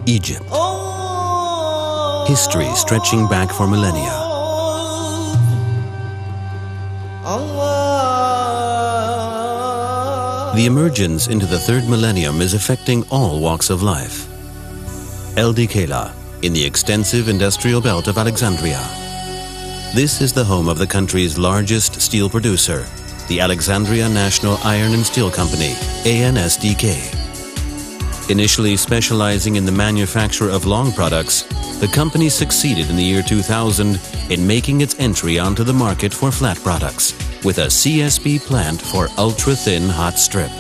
Egypt. History stretching back for millennia. The emergence into the third millennium is affecting all walks of life. DEKHALA, in the extensive industrial belt of Alexandria. This is the home of the country's largest steel producer, the Alexandria National Iron and Steel Company, ANSDK. Initially specializing in the manufacture of long products, the company succeeded in the year 2000 in making its entry onto the market for flat products with a CSP plant for ultra-thin hot strip.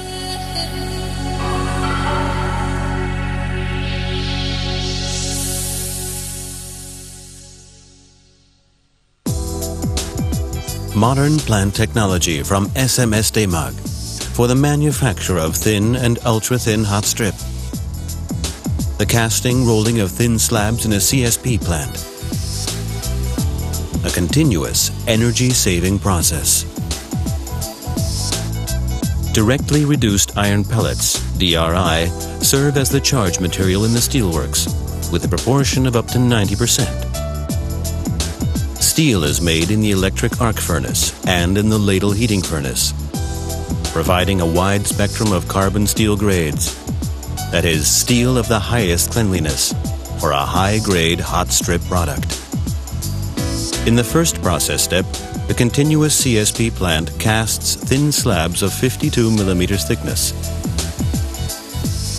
Modern plant technology from ANSDK for the manufacture of thin and ultra-thin hot strip. The casting, rolling of thin slabs in a CSP plant. A continuous, energy-saving process. Directly reduced iron pellets, DRI, serve as the charge material in the steelworks, with a proportion of up to 90%. Steel is made in the electric arc furnace and in the ladle heating furnace, providing a wide spectrum of carbon steel grades. That is, steel of the highest cleanliness for a high-grade hot strip product. In the first process step, the continuous CSP plant casts thin slabs of 52 millimeters thickness.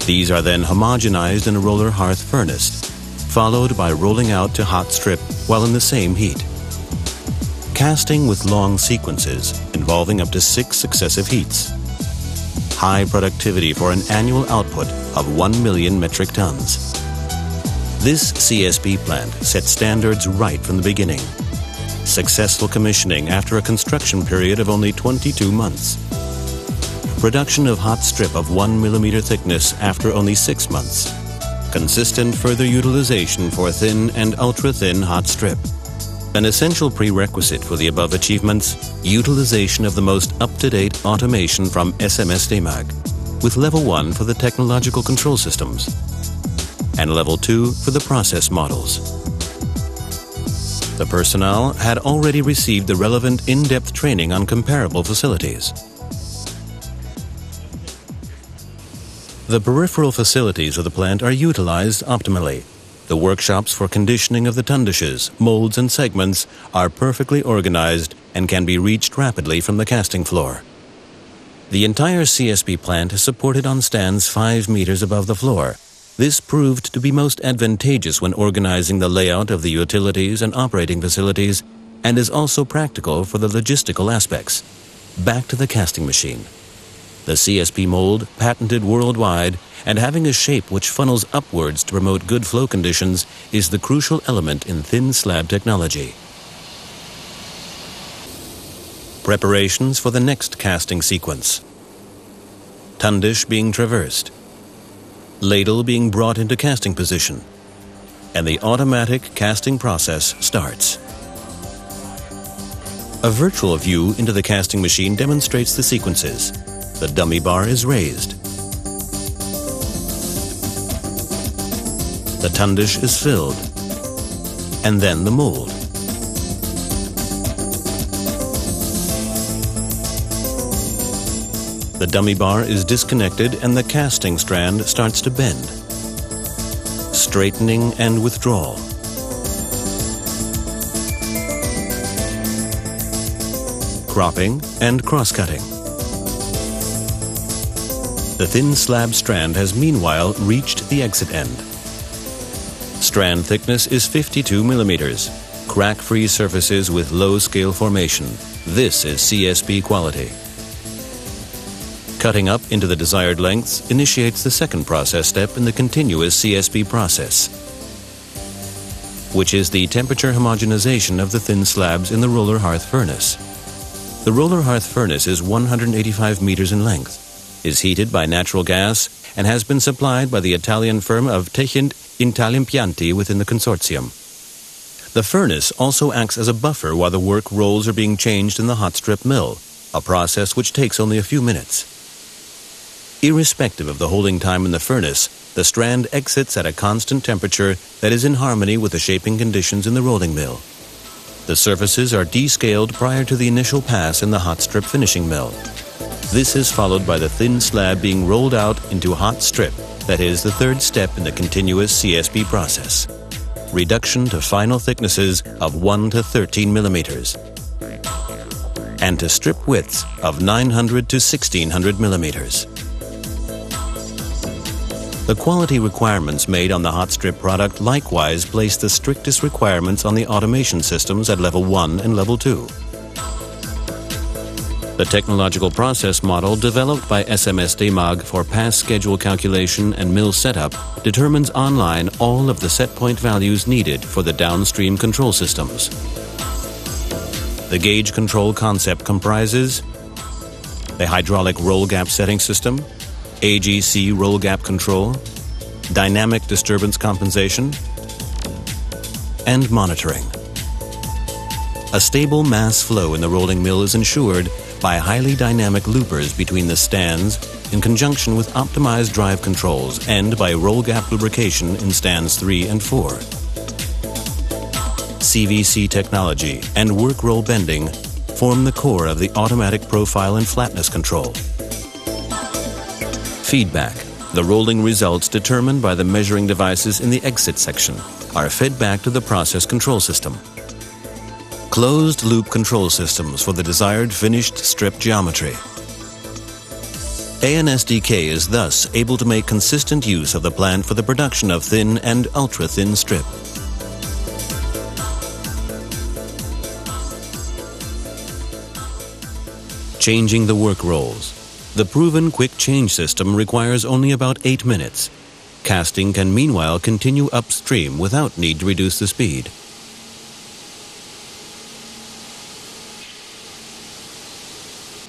These are then homogenized in a roller hearth furnace, followed by rolling out to hot strip while in the same heat. Casting with long sequences involving up to 6 successive heats. High productivity for an annual output of 1 million metric tons. This CSP plant set standards right from the beginning. Successful commissioning after a construction period of only 22 months. Production of hot strip of 1 millimeter thickness after only 6 months. Consistent further utilization for thin and ultra-thin hot strip. An essential prerequisite for the above achievements, utilization of the most up-to-date automation from ANSDK, with Level 1 for the technological control systems, and Level 2 for the process models. The personnel had already received the relevant in-depth training on comparable facilities. The peripheral facilities of the plant are utilized optimally. The workshops for conditioning of the tundishes, molds, and segments are perfectly organized and can be reached rapidly from the casting floor. The entire CSP plant is supported on stands 5 meters above the floor. This proved to be most advantageous when organizing the layout of the utilities and operating facilities, and is also practical for the logistical aspects. Back to the casting machine. The CSP mold, patented worldwide, and having a shape which funnels upwards to promote good flow conditions, is the crucial element in thin slab technology. Preparations for the next casting sequence. Tundish being traversed. Ladle being brought into casting position. And the automatic casting process starts. A virtual view into the casting machine demonstrates the sequences. The dummy bar is raised. The tundish is filled, and then the mold. The dummy bar is disconnected and the casting strand starts to bend. Straightening and withdrawal. Cropping and cross-cutting. The thin slab strand has meanwhile reached the exit end. Strand thickness is 52 millimeters. Crack-free surfaces with low scale formation. This is CSP quality. Cutting up into the desired lengths initiates the second process step in the continuous CSP process, which is the temperature homogenization of the thin slabs in the roller hearth furnace. The roller hearth furnace is 185 meters in length, is heated by natural gas, and has been supplied by the Italian firm of Impianti within the consortium. The furnace also acts as a buffer while the work rolls are being changed in the hot strip mill, a process which takes only a few minutes. Irrespective of the holding time in the furnace, the strand exits at a constant temperature that is in harmony with the shaping conditions in the rolling mill. The surfaces are descaled prior to the initial pass in the hot strip finishing mill. This is followed by the thin slab being rolled out into hot strip, that is the third step in the continuous CSP process. Reduction to final thicknesses of 1 to 13 millimeters and to strip widths of 900 to 1600 millimeters. The quality requirements made on the hot strip product likewise place the strictest requirements on the automation systems at level 1 and level 2. The technological process model developed by SMS-DEMAG for pass schedule calculation and mill setup determines online all of the set point values needed for the downstream control systems. The gauge control concept comprises the hydraulic roll gap setting system, AGC roll gap control, dynamic disturbance compensation, and monitoring. A stable mass flow in the rolling mill is ensured by highly dynamic loopers between the stands in conjunction with optimized drive controls and by roll gap lubrication in stands 3 and 4. CVC technology and work roll bending form the core of the automatic profile and flatness control. Feedback, the rolling results determined by the measuring devices in the exit section, are fed back to the process control system. Closed-loop control systems for the desired finished strip geometry. ANSDK is thus able to make consistent use of the plant for the production of thin and ultra-thin strip. Changing the work rolls. The proven quick change system requires only about 8 minutes. Casting can meanwhile continue upstream without need to reduce the speed.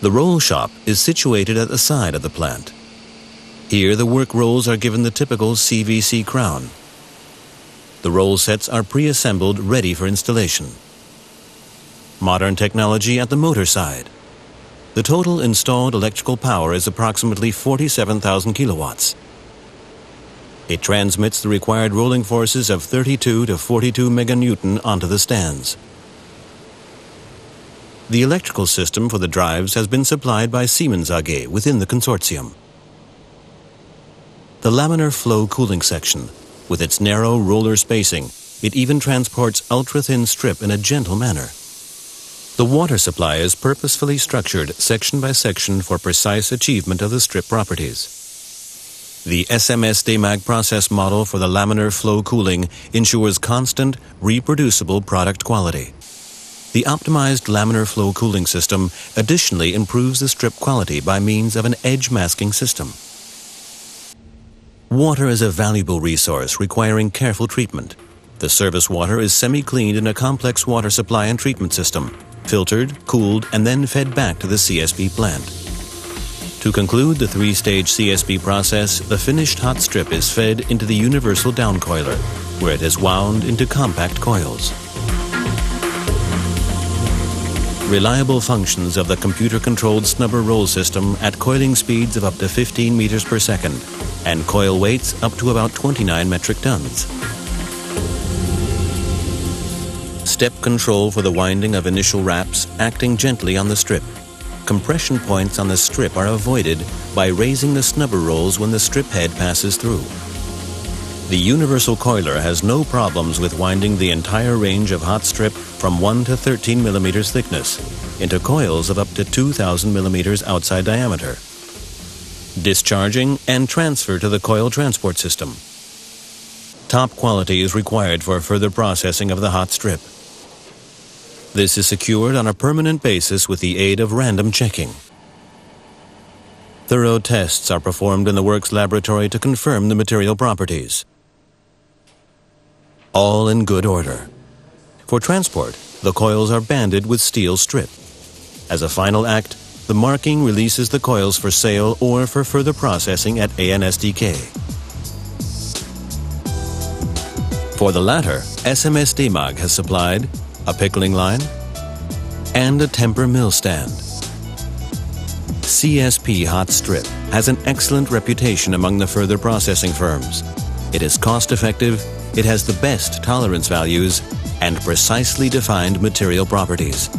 The roll shop is situated at the side of the plant. Here the work rolls are given the typical CVC crown. The roll sets are pre-assembled ready for installation. Modern technology at the motor side. The total installed electrical power is approximately 47,000 kilowatts. It transmits the required rolling forces of 32 to 42 meganewton onto the stands. The electrical system for the drives has been supplied by Siemens AG within the consortium. The laminar flow cooling section, with its narrow roller spacing, it even transports ultra-thin strip in a gentle manner. The water supply is purposefully structured section by section for precise achievement of the strip properties. The SMS-DEMAG process model for the laminar flow cooling ensures constant, reproducible product quality. The optimized laminar flow cooling system additionally improves the strip quality by means of an edge masking system. Water is a valuable resource requiring careful treatment. The service water is semi-cleaned in a complex water supply and treatment system, filtered, cooled, and then fed back to the CSP plant. To conclude the 3-stage CSP process, the finished hot strip is fed into the universal downcoiler, where it is wound into compact coils. Reliable functions of the computer-controlled snubber roll system at coiling speeds of up to 15 meters per second and coil weights up to about 29 metric tons. Step control for the winding of initial wraps acting gently on the strip. Compression points on the strip are avoided by raising the snubber rolls when the strip head passes through. The universal coiler has no problems with winding the entire range of hot strip from 1 to 13 millimeters thickness into coils of up to 2,000 millimeters outside diameter. Discharging and transfer to the coil transport system. Top quality is required for further processing of the hot strip. This is secured on a permanent basis with the aid of random checking. Thorough tests are performed in the works laboratory to confirm the material properties. All in good order. For transport, the coils are banded with steel strip. As a final act, the marking releases the coils for sale or for further processing at ANSDK. For the latter, SMS-DEMAG has supplied a pickling line and a temper mill stand. CSP hot strip has an excellent reputation among the further processing firms. It is cost-effective, it has the best tolerance values, and precisely defined material properties,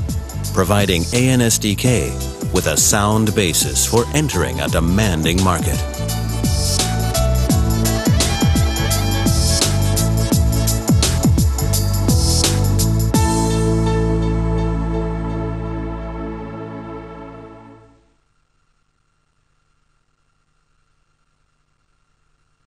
providing ANSDK with a sound basis for entering a demanding market.